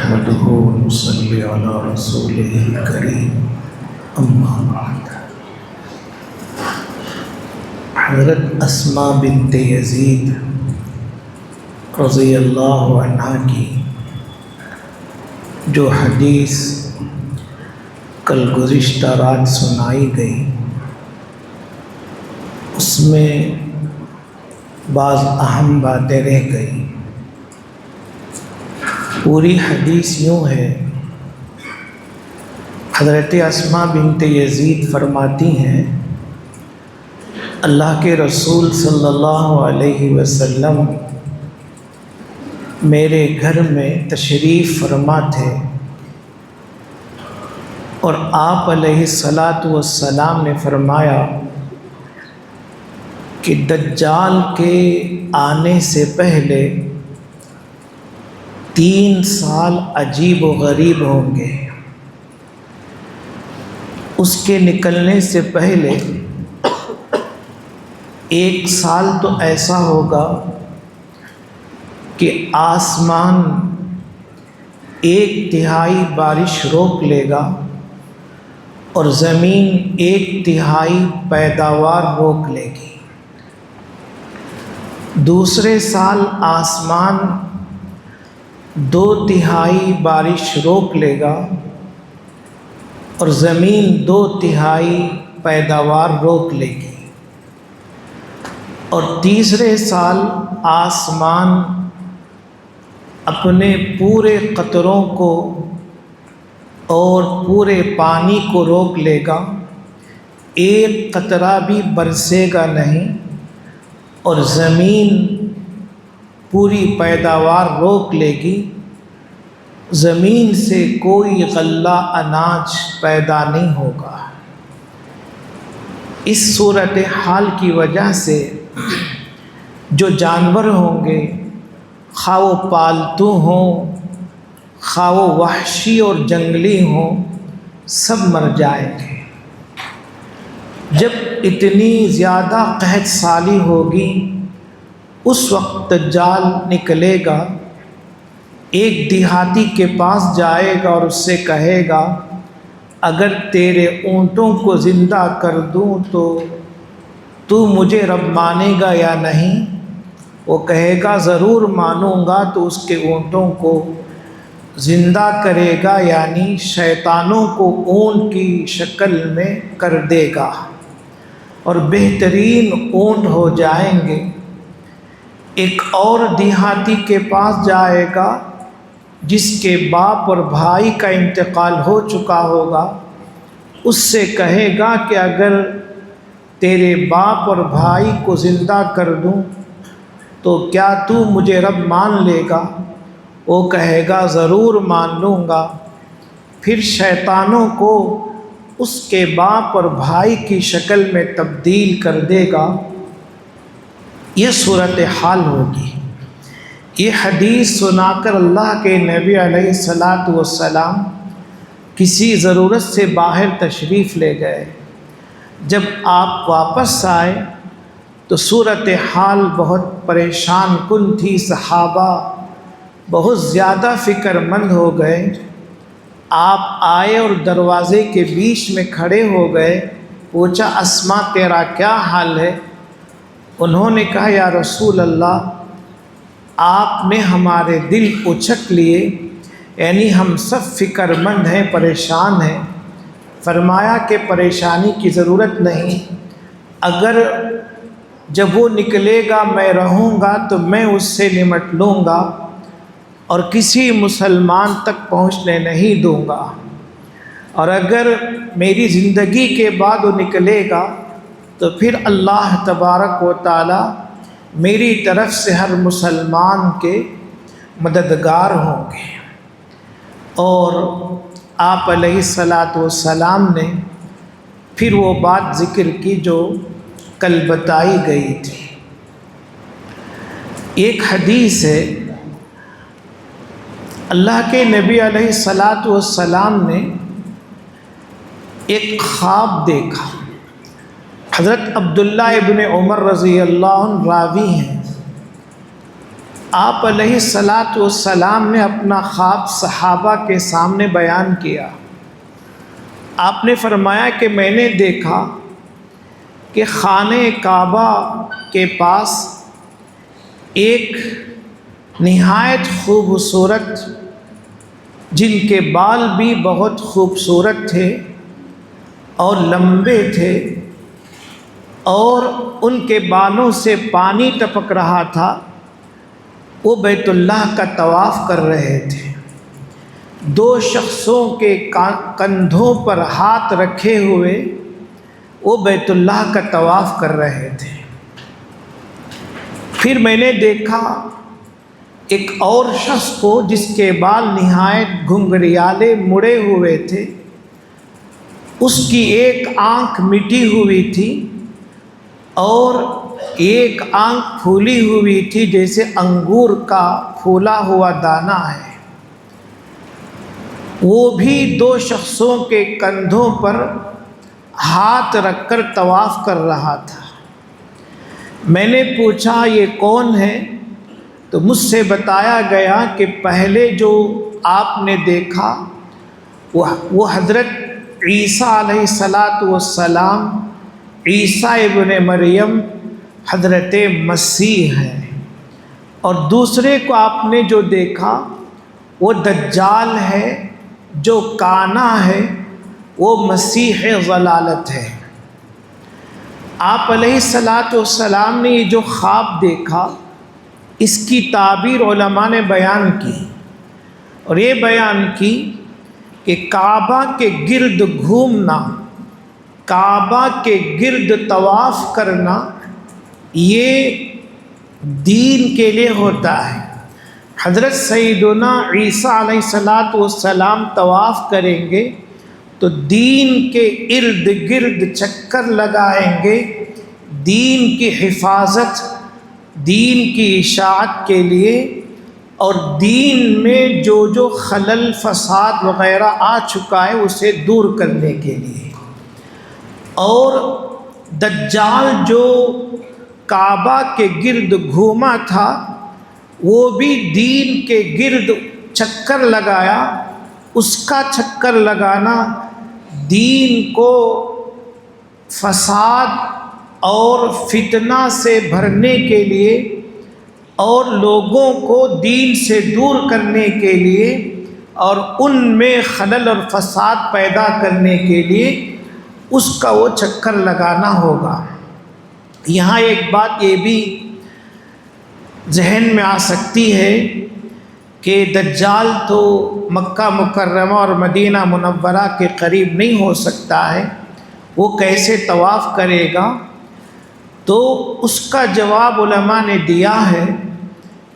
نحمده ونصلي على رسوله الكريم اما بعد۔ حضرت اسماء بنت یزید رضی اللہ عنہ کی جو حدیث کل گزشتہ رات سنائی گئی، اس میں بعض اہم باتیں رہ گئی۔ پوری حدیث یوں ہے، حضرت اسماء بنت یزید فرماتی ہیں اللہ کے رسول صلی اللہ علیہ وسلم میرے گھر میں تشریف فرما تھے اور آپ علیہ الصلاۃ والسلام نے فرمایا کہ دجال کے آنے سے پہلے 3 سال عجیب و غریب ہوں گے، اس کے نکلنے سے پہلے 1 سال تو ایسا ہوگا کہ آسمان 1/3 بارش روک لے گا اور زمین 1/3 پیداوار روک لے گی۔ دوسرے سال آسمان 2/3 بارش روک لے گا اور زمین 2/3 پیداوار روک لے گی، اور تیسرے سال آسمان اپنے پورے قطروں کو اور پورے پانی کو روک لے گا، 1 قطرہ بھی برسے گا نہیں، اور زمین پوری پیداوار روک لے گی، زمین سے کوئی غلہ اناج پیدا نہیں ہوگا۔ اس صورتحال کی وجہ سے جو جانور ہوں گے، خواہ وہ پالتو ہوں خواہ وہ وحشی اور جنگلی ہوں، سب مر جائیں گے۔ جب اتنی زیادہ قحط سالی ہوگی، اس وقت دجال نکلے گا، ایک دیہاتی کے پاس جائے گا اور اس سے کہے گا اگر تیرے اونٹوں کو زندہ کر دوں تو مجھے رب مانے گا یا نہیں؟ وہ کہے گا ضرور مانوں گا، تو اس کے اونٹوں کو زندہ کرے گا، یعنی شیطانوں کو اونٹ کی شکل میں کر دے گا اور بہترین اونٹ ہو جائیں گے۔ ایک اور دیہاتی کے پاس جائے گا جس کے باپ اور بھائی کا انتقال ہو چکا ہوگا، اس سے کہے گا کہ اگر تیرے باپ اور بھائی کو زندہ کر دوں تو کیا تو مجھے رب مان لے گا؟ وہ کہے گا ضرور مان لوں گا۔ پھر شیطانوں کو اس کے باپ اور بھائی کی شکل میں تبدیل کر دے گا۔ یہ صورتحال ہوگی۔ یہ حدیث سنا کر اللہ کے نبی علیہ الصلاۃ والسلام کسی ضرورت سے باہر تشریف لے گئے۔ جب آپ واپس آئے تو صورتحال بہت پریشان کن تھی، صحابہ بہت زیادہ فکر مند ہو گئے۔ آپ آئے اور دروازے کے بیچ میں کھڑے ہو گئے، پوچھا اسماء تیرا کیا حال ہے؟ انہوں نے کہا یا رسول اللہ، آپ نے ہمارے دل اچک لیے، یعنی ہم سب فکر مند ہیں، پریشان ہیں۔ فرمایا کہ پریشانی کی ضرورت نہیں، اگر جب وہ نکلے گا میں رہوں گا تو میں اس سے نمٹ لوں گا اور کسی مسلمان تک پہنچنے نہیں دوں گا، اور اگر میری زندگی کے بعد وہ نکلے گا تو پھر اللہ تبارک و تعالی میری طرف سے ہر مسلمان کے مددگار ہوں گے۔ اور آپ علیہ الصلاۃ والسلام نے پھر وہ بات ذکر کی جو کل بتائی گئی تھی۔ ایک حدیث ہے، اللہ کے نبی علیہ الصلاۃ والسلام نے ایک خواب دیکھا۔ حضرت عبداللہ ابن عمر رضی اللہ عنہ راوی ہیں، آپ علیہ الصلاۃ والسلام نے اپنا خواب صحابہ کے سامنے بیان کیا۔ آپ نے فرمایا کہ میں نے دیکھا کہ خانہ کعبہ کے پاس ایک نہایت خوبصورت، جن کے بال بھی بہت خوبصورت تھے اور لمبے تھے، اور ان کے بالوں سے پانی ٹپک رہا تھا، وہ بیت اللہ کا طواف کر رہے تھے۔ دو شخصوں کے کندھوں پر ہاتھ رکھے ہوئے وہ بیت اللہ کا طواف کر رہے تھے۔ پھر میں نے دیکھا ایک اور شخص کو جس کے بال نہایت گھنگریالے مڑے ہوئے تھے، اس کی ایک آنکھ مٹی ہوئی تھی اور ایک آنکھ پھولی ہوئی تھی، جیسے انگور کا پھولا ہوا دانہ ہے۔ وہ بھی دو شخصوں کے کندھوں پر ہاتھ رکھ کر طواف کر رہا تھا۔ میں نے پوچھا یہ کون ہے؟ تو مجھ سے بتایا گیا کہ پہلے جو آپ نے دیکھا وہ حضرت عیسیٰ علیہ السلام، عیسیٰ ابن مریم، حضرت مسیح ہیں، اور دوسرے کو آپ نے جو دیکھا وہ دجال ہے، جو کانا ہے، وہ مسیح ضلالت ہے۔ آپ علیہ السلام نے یہ جو خواب دیکھا، اس کی تعبیر علماء نے بیان کی، اور یہ بیان کی کہ کعبہ کے گرد گھومنا، کعبہ کے گرد طواف کرنا، یہ دین کے لیے ہوتا ہے۔ حضرت سیدنا عیسیٰ علیہ السلام طواف کریں گے تو دین کے ارد گرد چکر لگائیں گے، دین کی حفاظت، دین کی اشاعت کے لیے، اور دین میں جو خلل فساد وغیرہ آ چکا ہے اسے دور کرنے کے لیے۔ اور دجال جو کعبہ کے گرد گھوما تھا، وہ بھی دین کے گرد چکر لگایا۔ اس کا چکر لگانا دین کو فساد اور فتنہ سے بھرنے کے لیے اور لوگوں کو دین سے دور کرنے کے لیے اور ان میں خلل اور فساد پیدا کرنے کے لیے اس کا وہ چکر لگانا ہوگا۔ یہاں ایک بات یہ بھی ذہن میں آ سکتی ہے کہ دجال تو مکہ مکرمہ اور مدینہ منورہ کے قریب نہیں ہو سکتا ہے، وہ کیسے طواف کرے گا؟ تو اس کا جواب علماء نے دیا ہے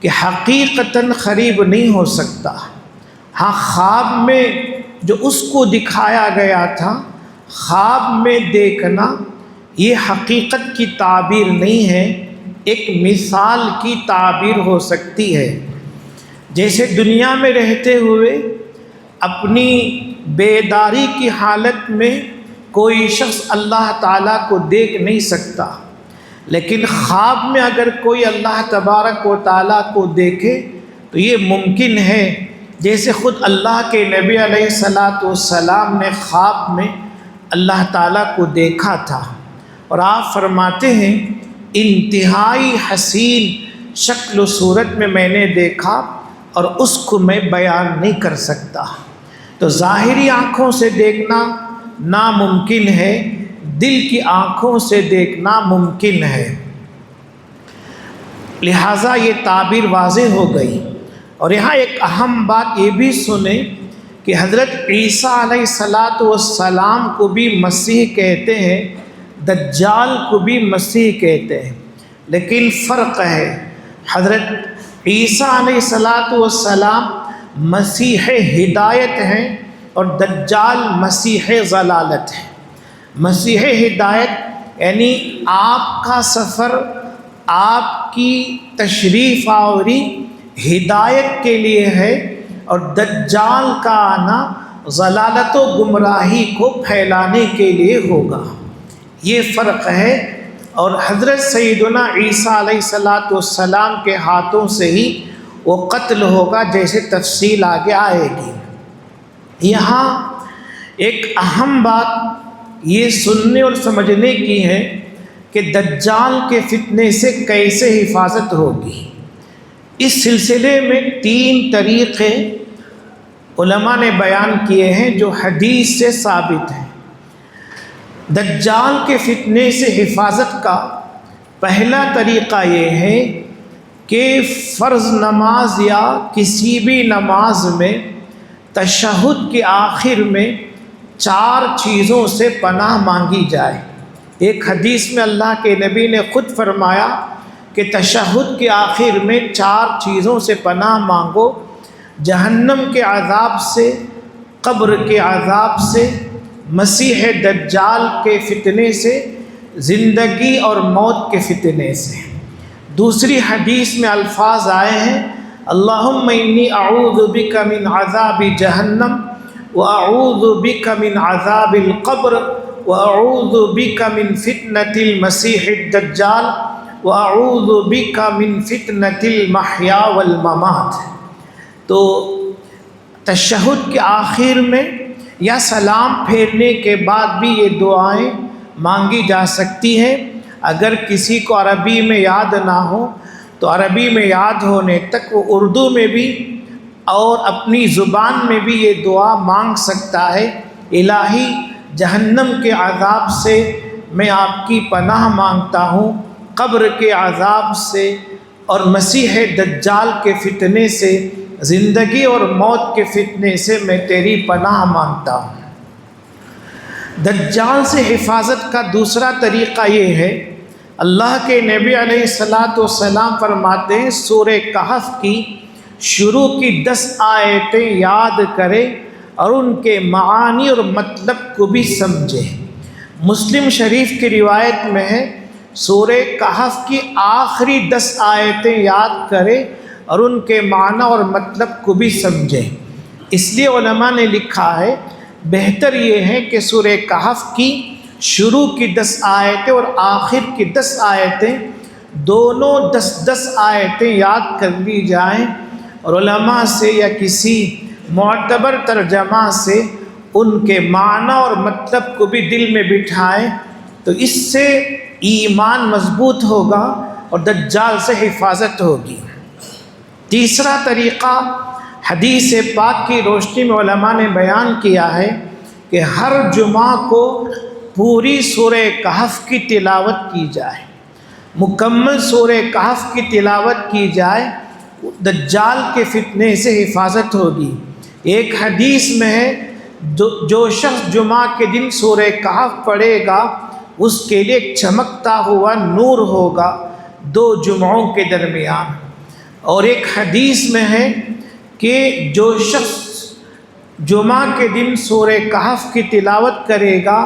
کہ حقیقتاً قریب نہیں ہو سکتا۔ ہاں، خواب میں جو اس کو دکھایا گیا تھا، خواب میں دیکھنا یہ حقیقت کی تعبیر نہیں ہے، ایک مثال کی تعبیر ہو سکتی ہے۔ جیسے دنیا میں رہتے ہوئے اپنی بیداری کی حالت میں کوئی شخص اللہ تعالیٰ کو دیکھ نہیں سکتا، لیکن خواب میں اگر کوئی اللہ تبارک و تعالیٰ کو دیکھے تو یہ ممکن ہے، جیسے خود اللہ کے نبی علیہ السلام نے خواب میں اللہ تعالیٰ کو دیکھا تھا، اور آپ فرماتے ہیں انتہائی حسین شکل و صورت میں میں نے دیکھا اور اس کو میں بیان نہیں کر سکتا۔ تو ظاہری آنکھوں سے دیکھنا ناممکن ہے، دل کی آنکھوں سے دیکھنا ممکن ہے، لہٰذا یہ تعبیر واضح ہو گئی۔ اور یہاں ایک اہم بات یہ بھی سنیں کہ حضرت عیسیٰ علیہ السلام کو بھی مسیح کہتے ہیں، دجال کو بھی مسیح کہتے ہیں، لیکن فرق ہے۔ حضرت عیسیٰ علیہ السلام مسیح ہدایت ہیں اور دجال مسیح ضلالت ہے۔ مسیح ہدایت یعنی آپ کا سفر، آپ کی تشریف آوری ہدایت کے لیے ہے، اور دجال کا آنا ضلالت و گمراہی کو پھیلانے کے لیے ہوگا۔ یہ فرق ہے اور حضرت سیدنا عیسیٰ علیہ السلام کے ہاتھوں سے ہی وہ قتل ہوگا، جیسے تفصیل آگے آئے گی۔ یہاں ایک اہم بات یہ سننے اور سمجھنے کی ہے کہ دجال کے فتنے سے کیسے حفاظت ہوگی۔ اس سلسلے میں 3 طریقے علماء نے بیان کیے ہیں جو حدیث سے ثابت ہیں۔ دجال کے فتنے سے حفاظت کا پہلا طریقہ یہ ہے کہ فرض نماز یا کسی بھی نماز میں تشہد کے آخر میں 4 چیزوں سے پناہ مانگی جائے۔ ایک حدیث میں اللہ کے نبی نے خود فرمایا کہ تشہد کے آخر میں 4 چیزوں سے پناہ مانگو، جہنم کے عذاب سے، قبر کے عذاب سے، مسیح دجال کے فتنے سے، زندگی اور موت کے فتنے سے۔ دوسری حدیث میں الفاظ آئے ہیں اللہم انی اعوذ بک من عذاب جہنم واعوذ بک من عذاب القبر واعوذ بک من فتنة المسیح الدجال واعوذ بک من فتنة المحیا والممات۔ تو تشہد کے آخر میں یا سلام پھیرنے کے بعد بھی یہ دعائیں مانگی جا سکتی ہیں۔ اگر کسی کو عربی میں یاد نہ ہو تو عربی میں یاد ہونے تک وہ اردو میں بھی اور اپنی زبان میں بھی یہ دعا مانگ سکتا ہے۔ الہی، جہنم کے عذاب سے میں آپ کی پناہ مانگتا ہوں، قبر کے عذاب سے اور مسیح دجال کے فتنے سے، زندگی اور موت کے فتنے سے میں تیری پناہ مانگتا ہوں۔ دجال سے حفاظت کا دوسرا طریقہ یہ ہے، اللہ کے نبی علیہ السلام فرماتے ہیں سورہ کہف کی شروع کی 10 آیتیں یاد کرے اور ان کے معانی اور مطلب کو بھی سمجھے۔ مسلم شریف کی روایت میں ہے سورہ کہف کی آخری 10 آیتیں یاد کرے اور ان کے معنی اور مطلب کو بھی سمجھے۔ اس لیے علماء نے لکھا ہے بہتر یہ ہے کہ سورہ کہف کی شروع کی 10 آیتیں اور آخر کی 10 آیتیں دونوں 10 آیتیں یاد کر لی جائیں اور علماء سے یا کسی معتبر ترجمہ سے ان کے معنی اور مطلب کو بھی دل میں بٹھائیں، تو اس سے ایمان مضبوط ہوگا اور دجال سے حفاظت ہوگی۔ تیسرا طریقہ حدیث پاک کی روشنی میں علماء نے بیان کیا ہے کہ ہر جمعہ کو پوری سورہ کہف کی تلاوت کی جائے، مکمل سورہ کہف کی تلاوت کی جائے، دجال کے فتنے سے حفاظت ہوگی۔ ایک حدیث میں ہے جو شخص جمعہ کے دن سورہ کہف پڑھے گا اس کے لیے ایک چمکتا ہوا نور ہوگا 2 جمعوں کے درمیان۔ اور ایک حدیث میں ہے کہ جو شخص جمعہ کے دن سورہ کہف کی تلاوت کرے گا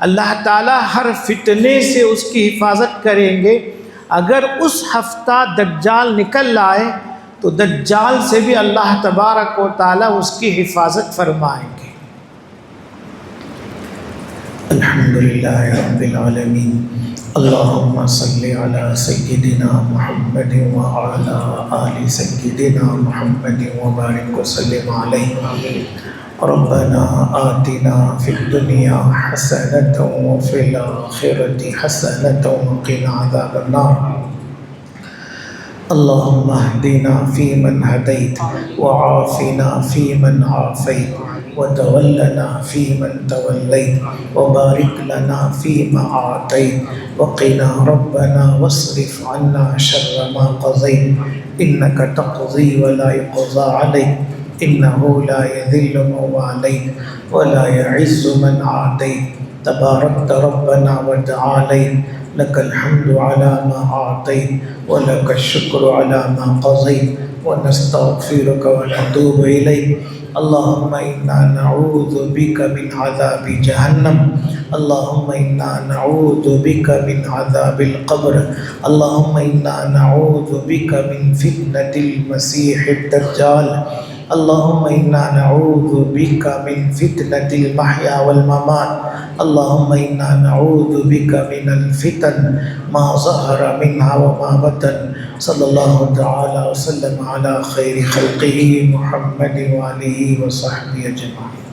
اللہ تعالیٰ ہر فتنے سے اس کی حفاظت کریں گے۔ اگر اس ہفتہ دجال نکل آئے تو دجال سے بھی اللہ تبارک و تعالیٰ اس کی حفاظت فرمائیں گے۔ الحمدللہ رب العالمین، اللہم صلی علی سیدنا محمد وعلی آل سیدنا محمد وبارک وسلم علیہ۔ ربنا آتنا فی الدنیا حسنة وفی الآخرة حسنة وقنا عذاب النار۔ اللہم اہدنا فیمن ہدیت وعافنا فیمن عافیت وتولنا فیمن تولیت وبارک لنا فیما اعطیت وقنا ربنا واصرف عنا شر ما قضیت انک تقضی ولا یقضى علیک انه لا يذل من واليت ولا يعز من عاديت تباركت ربنا وتعاليت لك الحمد على ما أعطيت ولك الشكر على ما قضيت ونستغفرك ونتوب إليك اللهم إنا نعوذ بك من عذاب جهنم اللهم إنا نعوذ بك من عذاب القبر اللهم إنا نعوذ بك من فتنة المسيح الدجال اللهم إنا نعوذ بك من فتنة المحيا والممات. اللهم إنا نعوذ بك من الفتن ما ظهر منها وما بطن. صلی اللہ تعالی وسلم علی خیر خلقہ محمد وآلہ وصحبہ اجمعین.